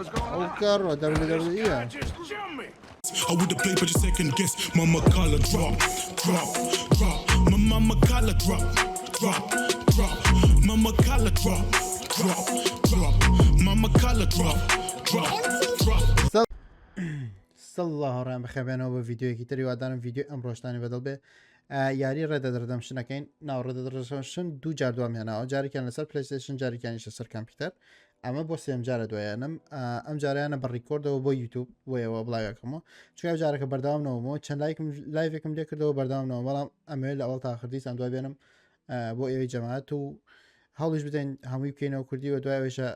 What's going او on? كارو This WWE guy just jumped me. I would have played but your second guess. Mama collar drop, drop, drop. My mama collar drop, drop, drop. Mama collar drop, drop, drop. Mama collar drop, drop, drop. سڵله هەڕیان بخەبێنەوە بە ڤیددیوەکی تری وادانم ڤیددیو ئەم ڕۆژتانی بەدڵ بێ یاری ڕێدەدەردەمشنەکەین ناو ڕێدەدەشن دوو جار دوامێنەوە جارێکیان لەسەر پلیستیشن جارێکیانیشە سەر کامپیوتەر ئەمە بۆ سێم جارە دوایانم ئەم جاریانە بە ڕیکۆردەوە بۆ یوتوب وەوە بڵاوەکەمەوە چون جارێکە بەرداوامنەوەمەوە چەند لایڤێکم لێ کردەوە بەرداوامنەوە بەڵام ئەمێ لە ئەوڵ تاخردی چەند دوای بێنم بۆ ئێوەی جەماعەت و هەڵیش بدەین هەمووی بکەینەوە کوردی و دوایەوەشە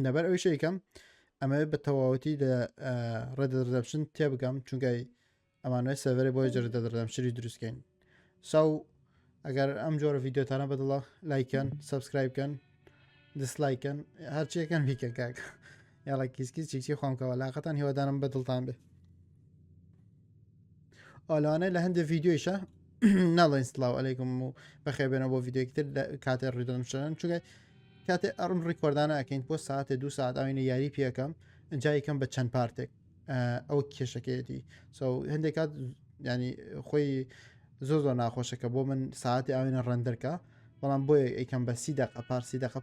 لەبەر ئەوی شەیەکەم ئەمە بە تەواوەتی لە ڕێدەدەردەمشن تێبگەم چونکەی ئەمانوێت سەڤەرێ بۆی جەردەدەردەمشری دروستکەین ساو ئەگەر ئەم جۆرە ڤیددیۆتانە بەدڵە لایکەن سبسکرایبکەن دسلایکەن هەرچیەکەن بیکەن کاک یاڵی کیسکی چیکسی خۆمکەوە لاقەتان هیوادانم بەدڵتان بێ ئالوانەی لە هەندێک ڤیددیۆیشە ناڵین سلااو ئەلیکم و بەخێبێنەوە بۆ ڤیددیۆکتر کاتێ ڕێدەمشن چونکە کاتێ ئەڕم ڕیکۆردانە ئەەکەین بۆ ساعتێ دو ساعت ئاوینە یاری پێەکەم ئەنجایکەم بە چەند پارتێک ئەو کێشەکەیەتی هەندێک کات ینی خۆی زۆر ناخۆشەکە بۆ من ساعتی ئاوینە ڕەندەرکە بەڵام بۆیە ئەیکەم بە سیدەق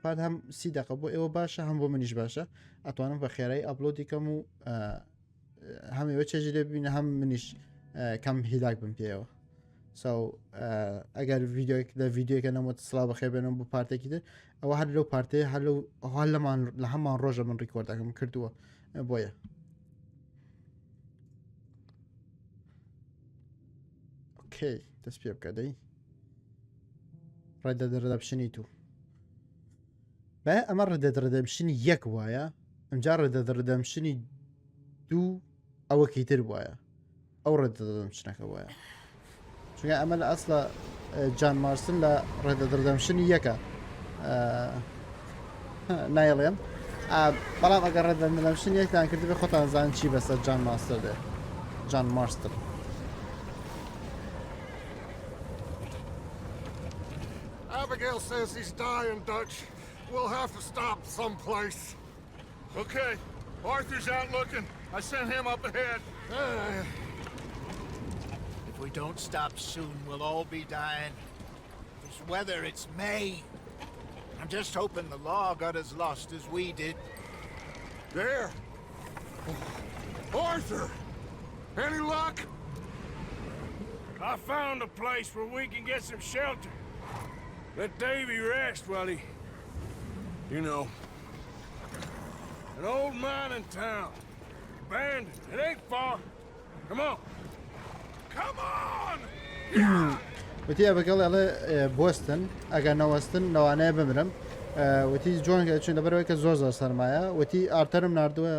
پارت هەم سیدەقە بۆ ئێوە باشە هەم بۆ منیش باشە ئەتوانم بە خێرایی ئەپلۆدیکەم و هەمێوە چێژی لێ ببینە هەم منیش کەم هیلاک بم پێەوە ئەگەر ڤیددیۆک لە ڤیددیوکە نەمە سڵاو بەخێبێنم بۆ پارتێکی تر ئەوە هەر لەو پارتەیە هەر لەمان لە هەمان ڕۆژە من ڕیکۆردەکەم کردووە بۆیە ئۆکەی دەست پێ بکە دەی ڕێدەدەردەمشنی تو بە ئەمە ڕێدەدەردەمشنی یەک وایە ئەمجار ڕێدەدەردەمشنی دوو ئەوەکی تر وایە ئەو ڕێدەدەردەمشنەکە وایە چونکە ئەمە لە ئەسڵە جان مارسن لە ڕێدەدەردەمشنی یەکە نایڵێم بەڵام ئەگەر ڕێدەدەردەمشن یەکتان کردی بێ خۆتان زان چی بەسەر جان ماستەر دێ جان مارستر Abigail says he's dying, Dutch. We'll have to stop someplace. Okay. Arthur's out looking. I sent him up ahead. If we don't stop soon, we'll all be dying. This weather, it's May. I'm just hoping the law got as lost as we did. There. Arthur! Any luck? I found a place where we can get some shelter. Let Davy rest while he... You know. An old mining town. Abandoned. It ain't far. Come on. Come on! وتی ئەبگەڵ ئەڵێ بۆستن ئەگەر نەوەستن نەوانەیە بمرم وتی جۆن چون لەبەرەوەی کە زۆر سەرمایە وتی ئارتەرم نردووە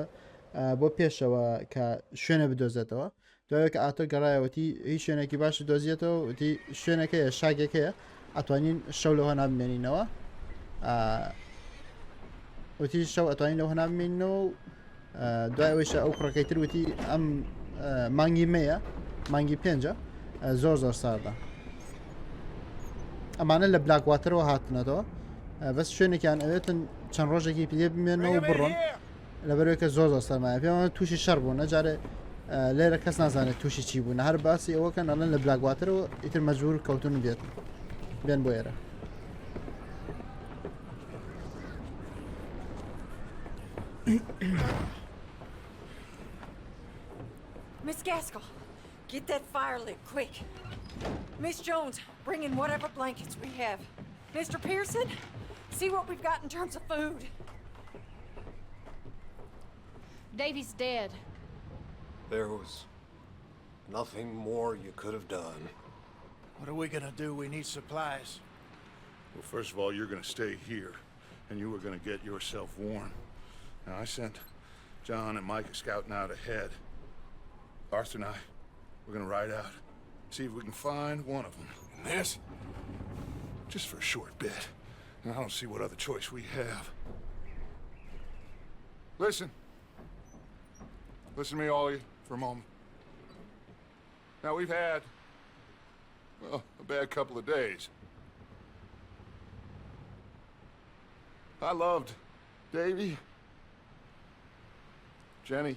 بۆ پێشەوە کە شوێنە بدۆزێتەوە دوایە کە ئاتۆ گەڕایەوەتی هیچ شوێنێکی باش دۆزیێتەوە وتی شوێنەکەیە شاگێکەیە ئەتوانین شەو لەوە نابمێنینەوە وتی شەو ئەتوانین لەوە نابمێنینەوە دوایەوەیشە ئەو کوڕەکەیتر وتی ئەم مانگی مەیە مانگی پێنجە زۆر ساردە ئەمانە لە بلاکواترەوە هاتنەوە بەس شوێنێکیان ئەوێتن چەند ڕۆژێکی پێ بمێنەوە بڕۆن لەبەرەوەی کە زۆر سەرمایە پێمە تووشی شەڕ بوو نەجارێ لێرە کەس نازانێت تووشی چی بوون هەر باسی ئەوەکەن ئەڵەن لە بلاکواترەوە ئیتر مەجبور کەوتون بێت بێن بۆ ئێرە Miss Gaskell, get that fire lit, quick. Miss Jones, bring in whatever blankets we have. Mr. Pearson, see what we've got in terms of food. Davy's dead. There was nothing more you could have done. What are we gonna do? We need supplies. Well, first of all, you're gonna stay here, and you were gonna get yourself warm. Now, I sent John and Micah scouting out ahead. Arthur and I, we're gonna ride out, see if we can find one of them. And this, just for a short bit. And I don't see what other choice we have. Listen. Listen to me, all of you, for a moment. Now, we've had, well, a bad couple of days. I loved Davy. Jenny,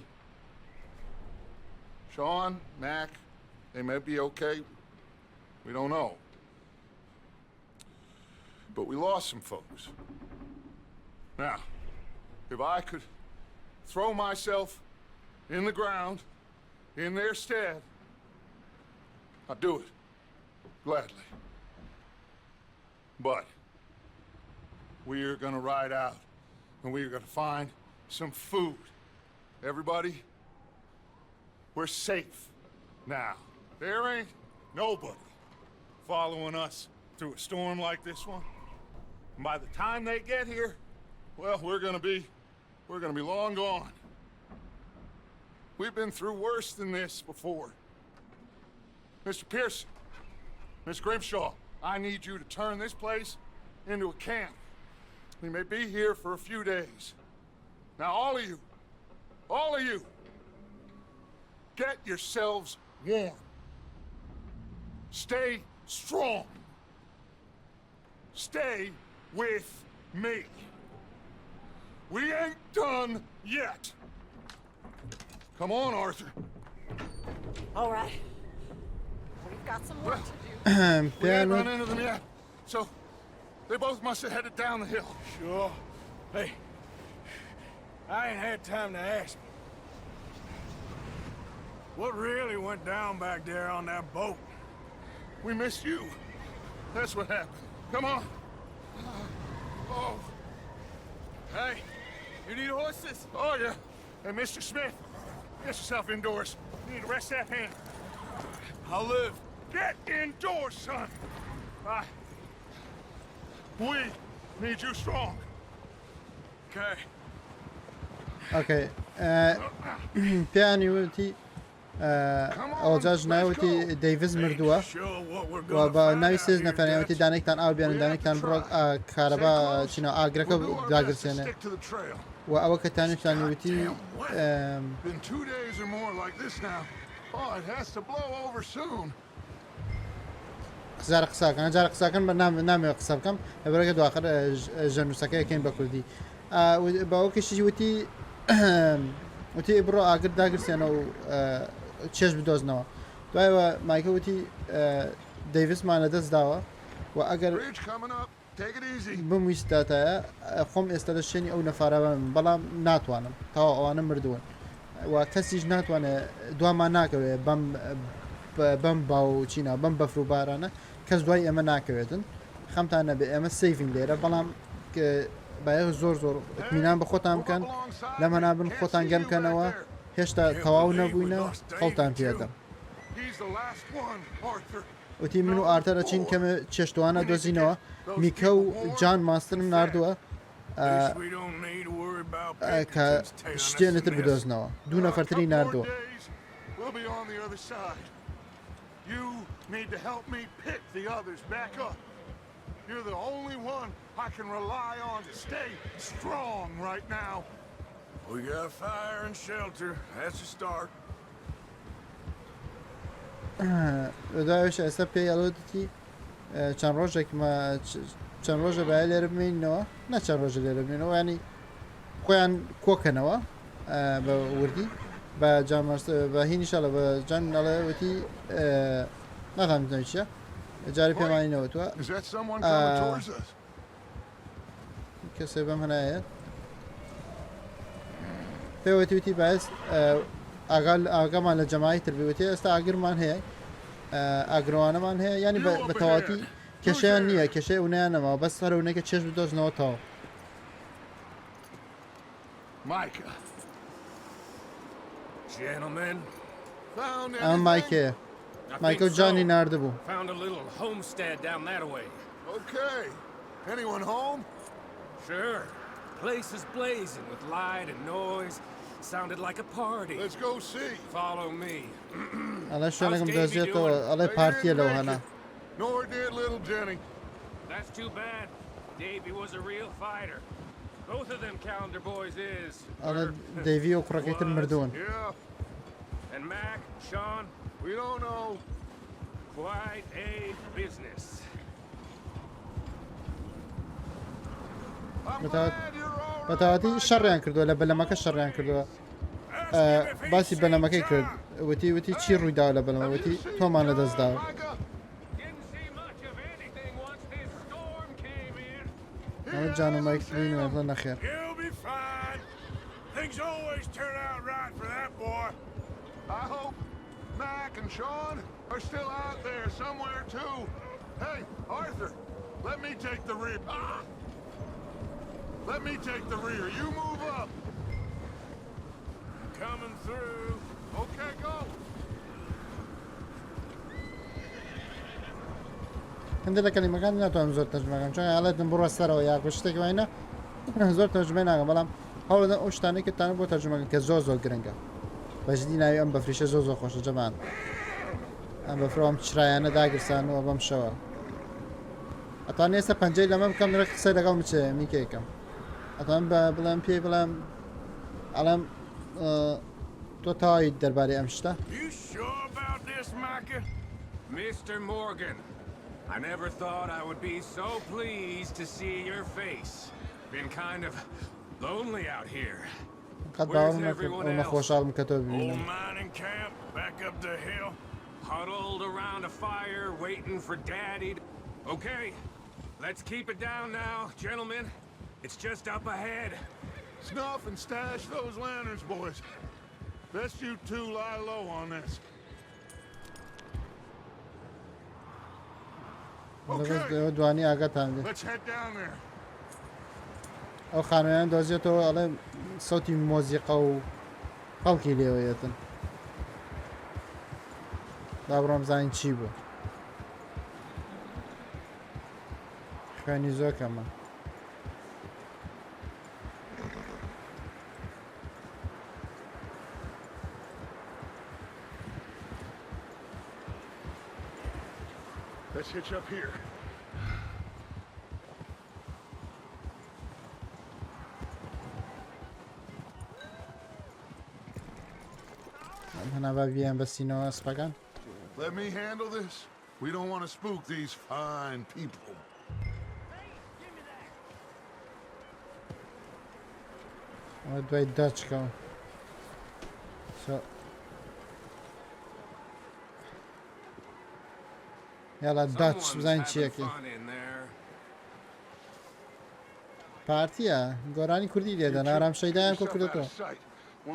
Sean, Mac, they may be okay. We don't know. But we lost some folks. Now, if I could throw myself in the ground in their stead, I'd do it. Gladly. But we are gonna ride out and we are gonna find some food. Everybody, we're safe now. There ain't nobody following us through a storm like this one. And by the time they get here, well, we're gonna be long gone. We've been through worse than this before. Mr. Pearson, Miss Grimshaw, I need you to turn this place into a camp. We may be here for a few days. Now, all of you, get yourselves warm. Stay strong. Stay with me. We ain't done yet. Come on, Arthur. All right. We've got some work to do. We ain't Piano. run into them yet. So, they both must have headed down the hill. Sure. Hey, I ain't had time to ask. What really went down back there on that boat? We missed you. That's what happened. Come on. Oh. Hey, you need horses? Oh, yeah. Hey, Mr. Smith, get yourself indoors. You need to rest that hand. I'll live. Get indoors, son. We need you strong. Okay. اوكي بياني وتي اوجاج ناوتي ديفيز مردووە و بە ناوی سێز نەفەرەوەتی دانێکتان ئاو بیان دانێکتان بڕۆ کارەبا چینە ئاگرەکە داگرسێنێ و ئەوە کە تانێکتان وتی Been 2 days or more like this now. Oh, it has to blow over soon. جارە قساکەن جارە قساکەن بە نامێ قسە بکەم لەبەرەکە دواخر ژەنووسەکە یەکەین بە کوردی باوەکەشی وتی وتی بڕۆ ئاگر داگرسێنە و چێژ بدۆزنەوە دوایەوە مایکە وتی دەیڤسمانە دەست داوە و ئەگەر Bridge coming up. Take it easy. بمویستاتایە خۆم ئێستا لە شوێنی ئەو نەفارە بەڵام ناتوانم تاوا ئەوانە مردوون و کەسیش ناتوانێت دوامان ناکەوێت بەم باو چینە بەم بەفر و بارانە کەس دوای ئێمە ناکەوێتن خەمتانە بێ ئێمە سیفینگ لێرە بەڵام باە زۆر ئەتمینان بە خۆتان بکەن لەمە نابن خۆتان گەمکەنەوە هێشتا تەواو نەبووینە خەڵتان پێدەم He's the last one, Arthur. وتی من و ئارتە دەچین کەمە چێشتوانە دۆزینەوە میکە و جان ماسترم نردووە We don't need to worry about کە Pinkertons tailing us شتێنتر to this. بدۆزنەوە دوو نەفەرتری Couple more نردووە days, we'll be on the other side. You need to help me pick the others back up. You're the only one I can rely on to stay strong right now. We got fire and shelter. That's a start. دوایش ئێستا پێی ئەڵۆتی چەند ڕۆژە بای لێرە بمێنینەوە نە چەند ڕۆژە لێرە بمێنەوە ینی خۆیان کۆکەنەوە بە وردی بە بە هینیشەڵە بە جانڵێ وتی ناتانم چیە جاری پێمانینەوەتوە Is that someone coming towards us? کەسێ بەم هەنایە پێوەتی وتی باعث ئاگامان لە جەماعی تربیوتی ئێستا ئاگرمان هەیە ئاگرۆوانەمان هەیە ینی بە تەواتی کێشەیان نییە کێشەی ئەوونیانەوە بەس هەرونەکە چێژ بدۆزنەوە تەواو Micah. Gentlemen, Found ئەمە anything? مایکەیە مایکە و جانی نردبوو found a little homestead down that way. Okay. Anyone home? Sure. Place is blazing with light and noise. Sounded like a party. Let's go see. Follow me. ئەڵە شوێنێکم دۆزێتەوە ئەڵێ پارتیە لەو هەنا Nor did little Jenny. That's too bad. Davy was a real fighter. Both of them calendar boys is. ئەڵێ دەیڤی و کوڕەکەیتر مردوون Yeah. And Mac, Sean, We don't know. quite a business. I'm Without- glad you're all right. بەتەواتی شەڕیان کردووە لە بەلەمەکە شەڕیان کردووە باسی بەلەمەکەی کرد وتی چی ڕوویداوە لە بەلەمە وتی تۆمان لە دەستداوە Didn't see much of anything once this storm came in. ئەمە جانمایک بینێ نەخێر He'll be fine. Things always turn out right for that boy. I hope Mac and Sean are still out there somewhere too. Hey, Arthur, let me take the rear. Ah! Let me take the rear. You move up. Coming through. Okay, go. هەندێک لە کەلیمەکانی ناتوانم زۆر تەرجمەکەم چون حاڵەتم بڕوە سەرەوە یاکو شتێکی وایە زۆر تەرجمە ناکەم بەڵام هەوڵ دەدەم ئەو شتانەی کە تانە بۆ تەرجمەکە کە زۆر گرنگە بەجددی ناوی ئەم بەفریشە زۆر خۆشە جەمان ئەم بەفرۆم چرایانە داگرسانەوە بەم شەوە ئەتوان ئێستا پەنجەی لەمە بکەم درە قسەی لەگەڵ مچێ میکەیەکەم ئەتوان بڵێم پێی بڵێم ئەڵێم تۆ تاوای دەربارەی ئەم شتە You sure about this, Micah? Mr. Morgan, I never thought I would be so pleased to see your face. Been kind of lonely out here. قەت باوەڕ نەکرد ئەومە خۆشحاڵم کە تۆ Old ببینم mining camp back up the hill. Huddled around a fire, waiting for Daddy. Okay, let's keep it down now, gentlemen. It's just up ahead. Snuff and stash those lanterns, boys. Best you two lie low on this. لەگەڵ دوانی ئاگاتان بێت Let's head down there. ئەو خانوویان دۆزیێتەوە ئەڵێ سەوتی مۆزیقە و خەڵکی لێوەیەتن با بڕۆم زانین چی بوو خوێنی زۆر کەمە Let's hitch up here. هەنابا بیان بەسینەوە سپەکان Let me handle this. We don't want to spook these fine people. ئەمە دوای داچکەوە یاڵا داچ Someone's بزانین having چیەکە fun in there. پارتیە گۆرانی کوردی لێدەن ئارام شەیدایان کۆ Yourself out کردەوە of sight.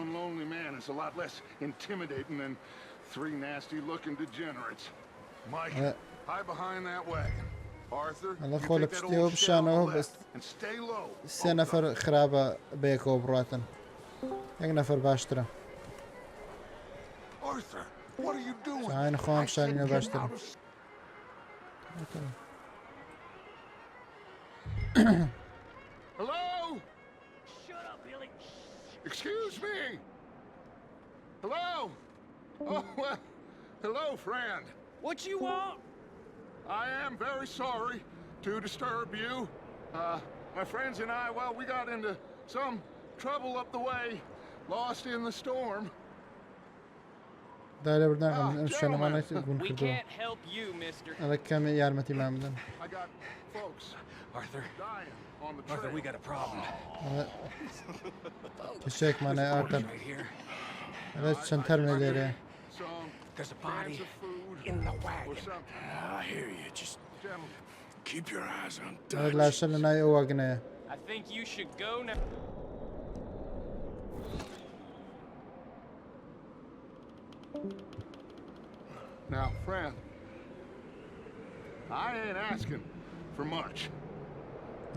One lonely man is a lot less intimidating than three nasty-looking degenerates. Mike, hide behind that wagon. Arthur, Allah you خۆ لە take that پشتیەوە old shed on بشانەوە the بەست left and stay low. سێ نەفەر خراپە بەیەکەوە بڕاتن یەک نەفەر باشترە Arthur, what are you doing? ساین خۆم I said شانینە get باشترە out of- Hello? Shut up, Billy. Excuse me. Hello? Oh, well, hello, friend. What you want? I am very sorry to disturb you. My friends and I, well, we got into some trouble up the way, lost in the storm. دایرە بردناکەم ئەم شوێنەمانێت گون We کردووە can't help you, mister. ئەلە کەمێ یارمەتی مان بدەن I got folks Arthur, dying on the Arthur, trail. we got a problem. کەشێکمانە ئارتەر Right here. ئەلە چەند تەرمێ لێرێ Some There's a cans body of food in the or wagon. something. I hear you. Just Gentlemen, keep your eyes on ئەلە Dutch. لاشە لە ناوی ئەو واگنەیە I think you should go now. now, friend, I ain't asking for much.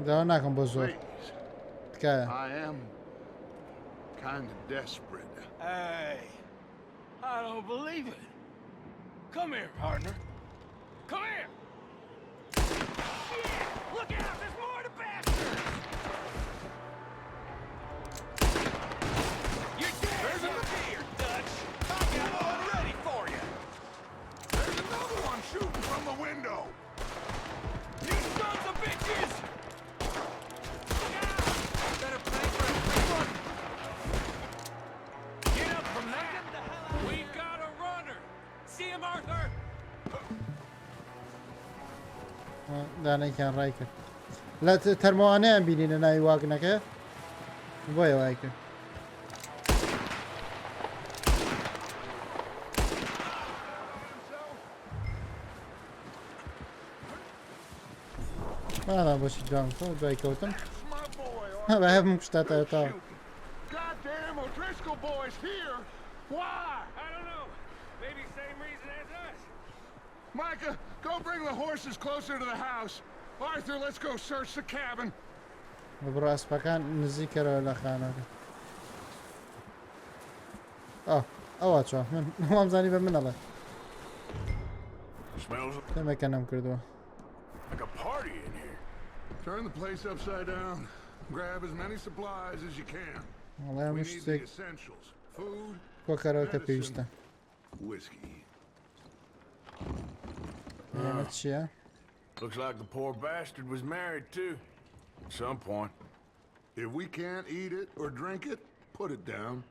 داوا ناکەم بۆ زۆر Please, تکایە I am kind of desperate. Hey, I don't believe it. Come here, partner. Come here. Shit! Look out! There's more to bastards! You're dead! There's another here, Dutch. I got one ready for you. There's another one shooting from the window. You sons of bitches! Look out! Better pray for a quick one. Get up from that! We've got a runner! See him, Arthur? دانێکیان ڕای کرد لە تەرمەوانەیان بینی لە ناوی واگنەکە بۆیە وای کرد ما باشی جان تو جای کردم That's my boy, ها Arthur. به هم مشتاق تا Goddamn O'Driscoll boy's here. Why? I don't know. Maybe same reason as us. Micah, go bring the horses closer to the house. Arthur, let's go search the cabin. برو اسپکان نزدیک رو لخانه آه چه من هم زنی به من الله Smells تمه کنم کردو like a party in here. Turn the place upside down. Grab as many supplies as you can. والله We مش need the تك essentials. Food, کوکرات پیشته whiskey. یعنی چیه؟ Looks like the poor bastard was married too. At some point. If we can't eat it or drink it, put it down.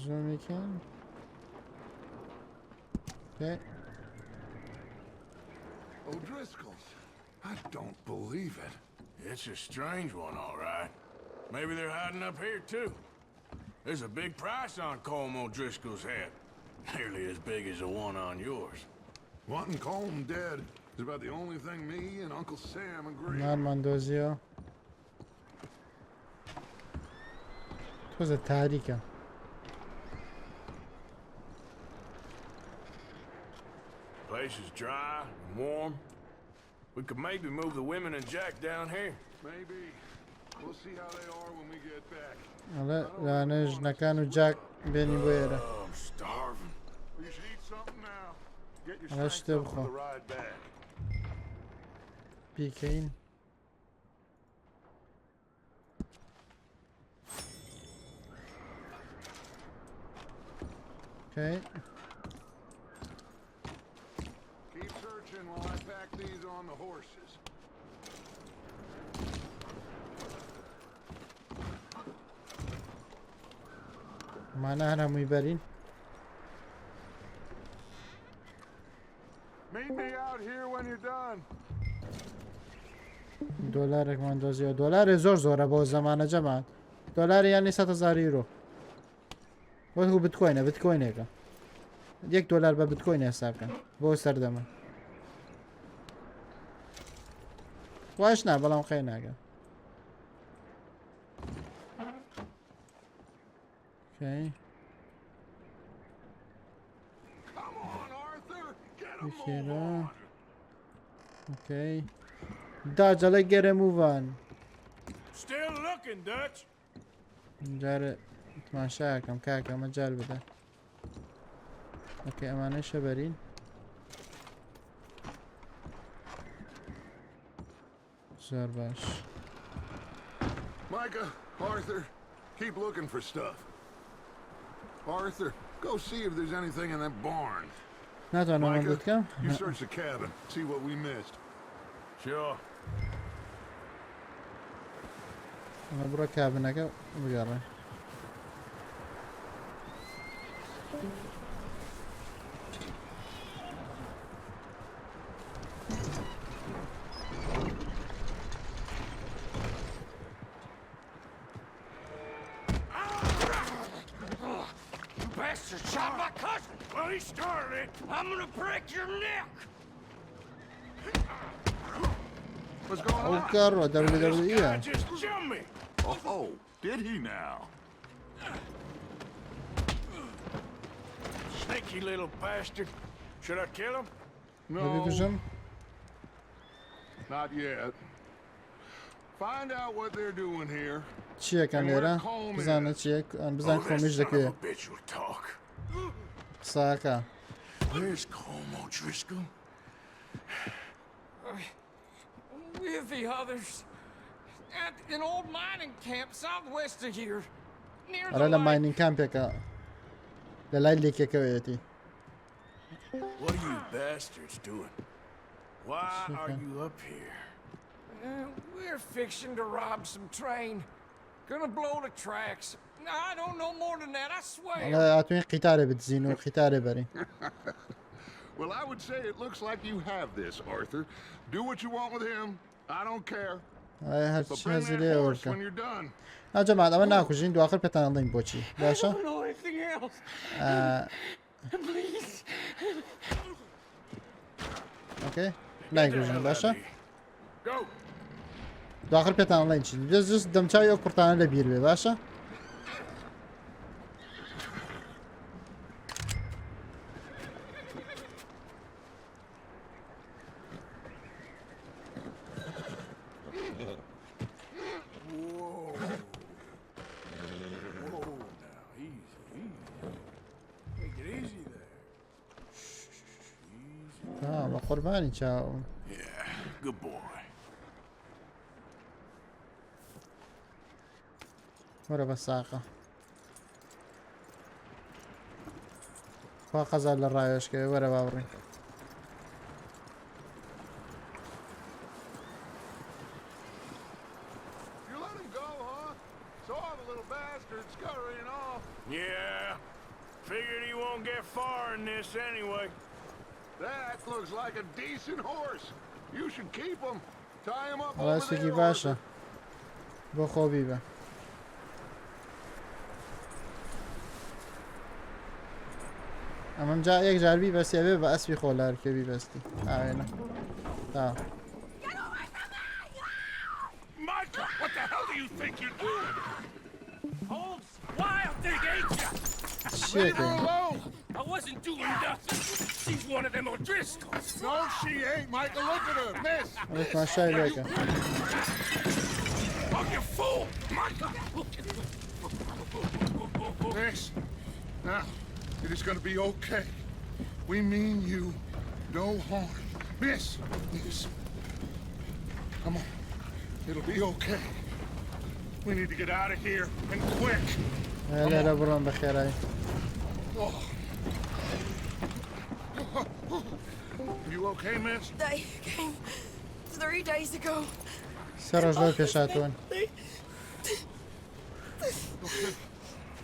زوم کن اوکی O'Driscoll's. I don't believe it. It's a strange one, all right. Maybe they're hiding up here, too. There's a big price on Colm O'Driscoll's head. Nearly as big as the one on yours. Wanting Colm dead is about the only thing me and Uncle Sam agree. نارماندوزی ها توز تاریکه Place is dry and warm. We could maybe move the women and Jack down here. Maybe. We'll see how they are when we get back. حالا لانه نکن و جک بینی بایره I'm starving. You should eat something now. Get your حالا strength شده up for بخور the ride back. بیکین اوکی Keep searching while I pack these on the horses. ما نه میبرین Meet me out here when you're done. دلار ماندازی دلار هزار زوره با زمانه جمع دلار یعنی 100,000 یورو باید هو بیتکوینه که $1 به بیتکوین حساب کن با سردمه واش نه بلام خیلی نگه اوکی Come on, Arthur. Get a یکی move را on. اوکی داجاله گره مووان Still looking, Dutch. اینجا رو تماشا کم که مجال بده اوکی امانش برین زور باش Micah, Arthur, keep looking for stuff. Arthur, go see if there's anything in that barn. نتوانم من Micah, بود کم you search the cabin, see what we missed. Sure. انا برو کابینه که بگره You bastard shot my cousin! Well, he started it! I'm gonna break your neck! What's going او on? کار WWE Guy just jumped me! Oh, did he now? Sneaky little bastard. Should I kill him? بگوشم Not yet. Find out what they're doing here. چیه کن لیره بزنه چیه بزن کمیش دکیه a bitch will talk. ساکا Where's Colm O'Driscoll? With the others. At an old mining camp southwest of here. Near the آره لما lake. اینین کم پیکا لላይ لیکه که ویتی What are you bastards doing? Why are you up here? We're fixing to rob some train. Gonna blow the tracks. I don't know more than that, I swear. حالا اتوین قیتاره بتزین و قیتاره برین Well, I would say it looks like you have this, Arthur. Do what you want with him. I don't care. هر But چی bring هزیره that horse اورکا when you're done. نه جماعت اما نکشین دو آخر پتن دیم بچی I باشه don't know anything else. Please. اوکی نایگوژن باشە Go. داخل پێتان ئەڵێن چی جست دەمچاوی ئەو قورتانە لە بیر بێ باشە بە قوربانی چاوم Yeah, good boy. وەرە بە ساقە خوا قەزار لە ڕاوێشکەوە وەرە باوڕێ You let him go, huh? Saw the little bastard scurrying off. Yeah. Figured he won't get far in this anyway. That looks like a decent horse. You should keep him. Tie him up ئەڵە over سوکی there, باشە Arthur. بۆ خۆبی بە ئەمەم جا یەک جاربی بەسێ بە ئەسپی خۆلارکەوی بەستی ئاوێنە تا Micah, what the hell do you think you're doing? Holmes, wild thing, ain't ya? Leave her چیەکەین alone. I wasn't doing nothing. She's one of them O'Driscolls. No, she ain't, Micah. Look at her, miss. ڕێکمان شای لێکە Oh, you fool, Micah. Miss, now, it is going to be okay. We mean you no harm. Miss, come on. It'll be okay. We need to get out of here, and quick. لێرە بڕۆن بە خێرایی You okay, miss? They came 3 days ago. سێ ڕۆژ لەو پێشاتوون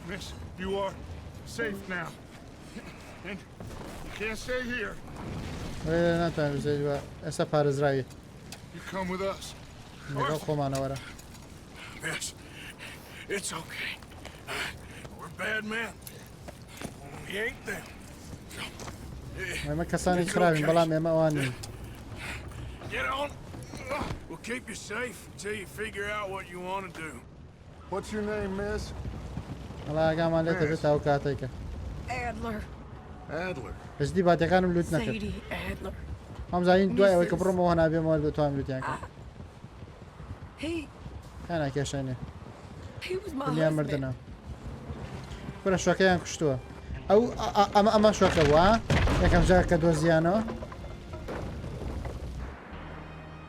Miss, you are safe now. And you can't stay here. لێرە ناتوانێت بزێت وە ئێستا پارێزراوی You come with us. لەگەڵ خۆمانە وەرە Miss, it's okay. We're bad men. We ain't them. ئێمە کەسانی خراوین بەڵام ئێمە ئەوان نین Get on. We'll keep you safe until you figure out what you want to do. What's your name, miss? وەڵا ئاگامان لێتە بێت ئەو کاتێکە Adler. Adler. پشتی باتەکانم لوت نەکرد Sadie Adler. هەمزانین دوای ئەوەی کە بڕۆمەوە نابێمەوە دەتوانم لوتیان کرد He کانا کێشەنێ was my دنیا husband. مردنە برە شوەکەیان کوشتووە ئەمە شوەکە وە یەکەم جار کە دۆزیانەوە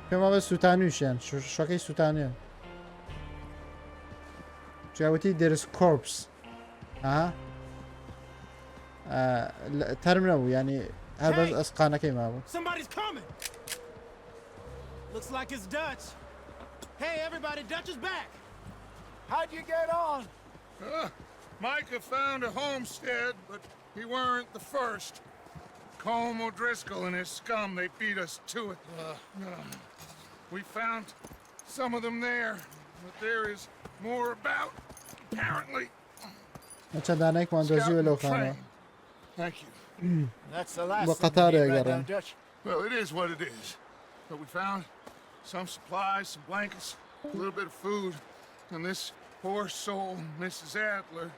پێما بە سووتانویشیان شوەکەی سووتانیە جیاوەتی دەرس کۆرپس تەرم نەبوو ینی هەر بەس ئەسقانەکەی مابوو Somebody's coming. Looks like it's Dutch. Hey, everybody, Dutch is back. How'd you get on? Micah found a homestead, but he weren't the first. Colm O'Driscoll and his scum, they beat us to it. We found some of them there, but there is more about, apparently. ئەچە دانێکمان دۆزیوە لەو Scouting خانەوە train. Thank you. That's the last Well, thing Qatar we need right again. now, Dutch. Well, it is what it is. But we found some supplies, some blankets, a little bit of food, and this poor soul, Mrs. Adler,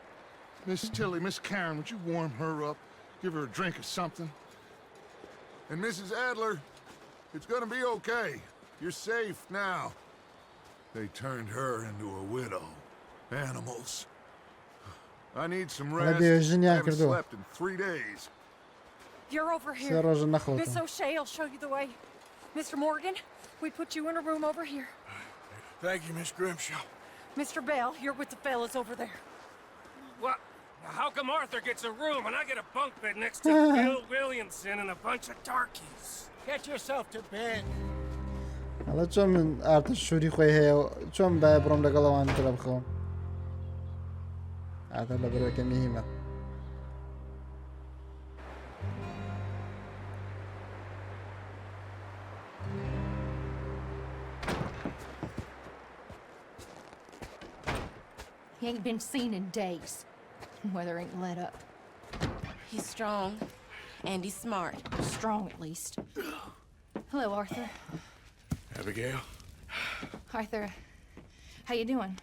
Miss Tilly, Miss Karen, would you warm her up? Give her a drink or something? And Mrs. Adler, it's gonna be okay. You're safe now. They turned her into a widow. Animals. I need some rest. بێژنیان Haven't کردووە slept in 3 days. You're over سێ here. ڕۆژە Miss نەخۆتم O'Shea will show you the way. Mr. Morgan, we put you in a room over here. Thank you, Miss Grimshaw. Mr. Bell, you're with the fellas over there. What? How come Arthur gets a room and I get a bunk bed next to Bill Williamson and a bunch of darkies? Get yourself to bed. ئەڵە چۆن من ئارتە شووری خۆی هەیە چۆن با بڕۆم لەگەڵەوان ترە بخۆم ئاتە لە بەرەوەکە میهمە He ain't been seen in days. Weather ain't let up. He's strong, and he's smart. Strong, at least. Hello, Arthur. Abigail? Arthur, how you doing?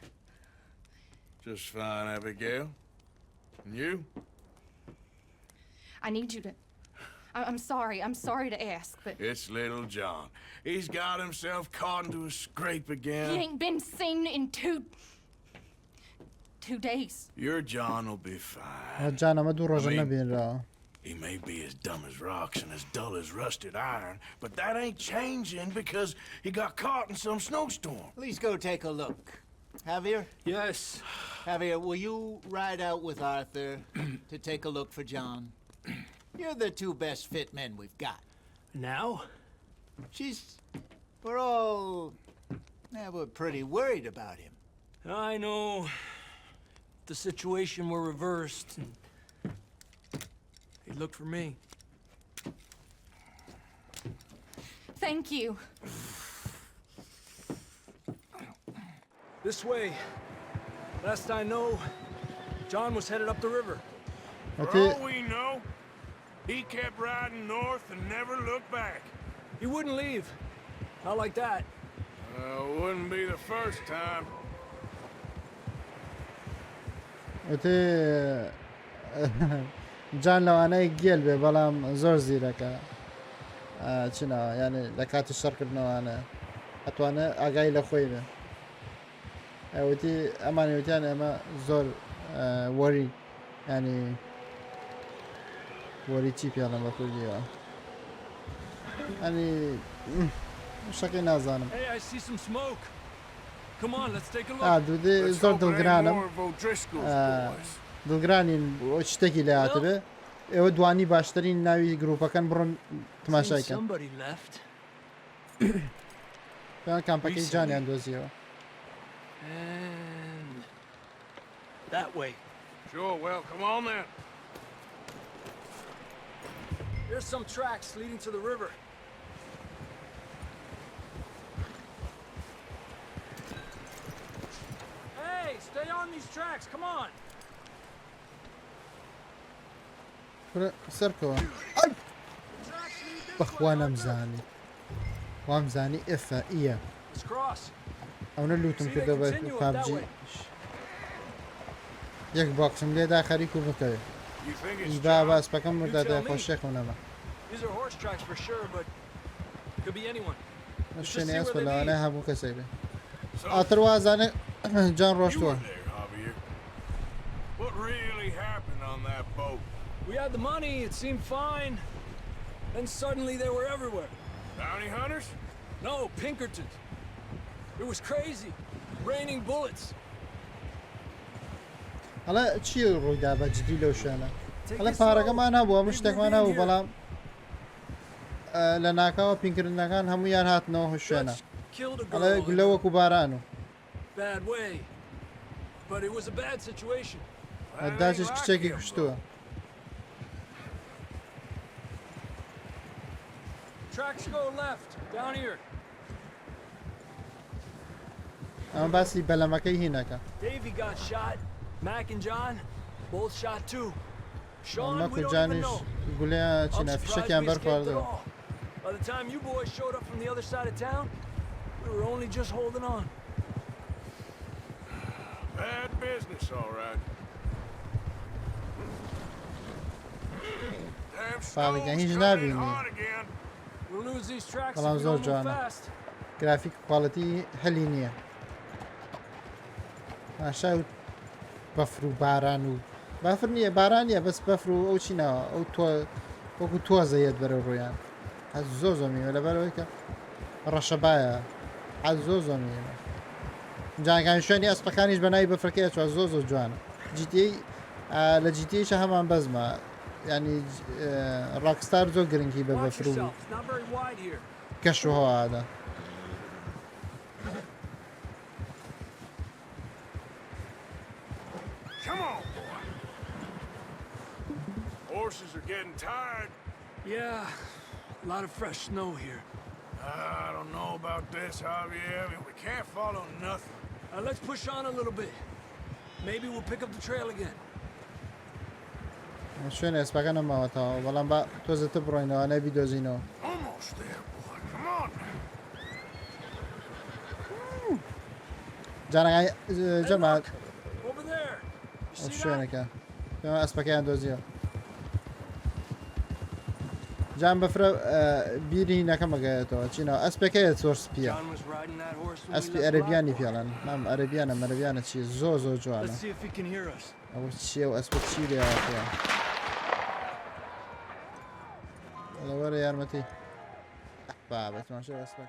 Just fine, Abigail. And you? I need you to... I'm sorry to ask, but... It's little John. He's got himself caught into a scrape again. He ain't been seen in two days. Your John will be fine. جان اما دو روزه نبین را. He may be as dumb as rocks and as dull as rusted iron, but that ain't changing because he got caught in some snowstorm. Please go take a look. Javier? Yes. Javier, will you ride out with Arthur to take a look for John? You're the two best fit men we've got. Now? We're all... we're pretty worried about him. I know. If the situation were reversed, and he'd look for me. Thank you. This way. Last I know, John was headed up the river. For all we know, he kept riding north and never looked back. He wouldn't leave. Not like that. Wouldn't be the first time. وتی جان لەوانەیە گێل بێ بەڵام زۆر زیرەکە چنەوە یعنی لە کاتی شەڕکردنەوەوانە ئەتوانێت ئاگای لە خۆی بێ ئەوتی ئەمانەوتیان ئێمە زۆر وەری ینی وەری چی پێڵم بە کوردیەوە ینی شەکەی نازانم Hey, I see some smoke. Come on, let's take a look. دوودی زۆر دڵگرانم دڵگرانین بۆ شتێکی لە هاتبێ ئێوە دوانی باشترین ناوی گروپەکان بڕۆن تماشایکەن Somebody left. پێیان کامپەکەی جانیان دۆزیەوە And that way. Sure, well, come on then. There's some tracks leading to the river. Hey, stay on these tracks. Come on. سەرکەوە بەخوا نەمزانی وامزانی ئێفە ئیە Let's cross. ئەوە لوتم کردە بە پابجی یەک بۆکسم لێدا خەریک و بکەوێت You think it's ئیبا John? باسپەکەم مردادای خۆشێکم نەما These are horse tracks for sure, but could be anyone. شوێنی ئەس بەلاوانە هەموو کەسێک بێ So, ئاتر وازانێ جان you were ڕۆشتووە there, Javier. What really happened on that boat? We had the money, it seemed fine. Then suddenly they were everywhere. Bounty hunters? No, Pinkertons. It was crazy. Raining bullets. هەڵە چی ڕوویدا بە جدی لەو شوێنە هەڵە پارەکەمان هەبوو هەموو شتێکمان هەبوو بەڵام لە ناکاوە پینکردنەکان هەمویان هاتنەوە شوێنە Killed a هەڵە girl in گولەوەکو باران و a bad way. But it was a bad situation. داچش کچێکی کوشتووە Tracks go left, down here. ئەمە باسی بەلەمەکەی هینەکە Davey got shot. Mac and John, both shot too. Sean, ئەمە we don't even کوجانیش know. گولەیە I'm چینە surprised فیشەکیان we escaped at بەرخواردەوە all. By the time you boys showed up from the other side of town, we were only just holding on. Bad business, all right. Damn Father, snow's he's coming not in even hot again. We'll lose these tracks if Well, we I'm don't so move John. fast. گرافیک کوالەتی هەلی نییە ماشا بەفر و باران و بافر نییە بارانیە بەس بەفر و ئەو چینەوە ئەو وەکو تۆزەیەت بەرە ڕویان حەز زۆ زۆمیوە لەبەرەوەی کە ڕەشەبایە حەز زۆ زۆمیێنە جانەکان شوێنی ئەسپەکانیش بە ناوی بەفرەکەی چوە زۆ زۆر جوانە جیتی لە جیتیشە هەمان بەزمە ینی ڕاکستار زۆر گرنگی بە Watch بەفر و yourself. It's not very wide here. کەش و هەوادا Come on, boy. Horses are getting tired. Yeah, a lot of fresh snow here. I don't know about this, Javier. I mean, we can't follow nothing. Let's push on a little bit. Maybe we'll pick up the trail again. شوێنە ئەسپەکە نەماوەتەوە بەڵام بە تۆزەتە بڕۆینەوە نەبی دۆزینەوە Almost there, boy. Come جانا جماعة Over there. You see that? شوينك بما أسبكيان دوزيو جان بفرا بيري نكما قايتو چينا أسبكيان سورس بيا John was riding that horse when we أسبي left أريبياني Blackwell. فعلا نعم أريبيانا شي زو جوانا Let's see if he can hear us. أو شي أو أسبك شي لي فيها هذا ورا يا رمتي بابا ما شو أسبك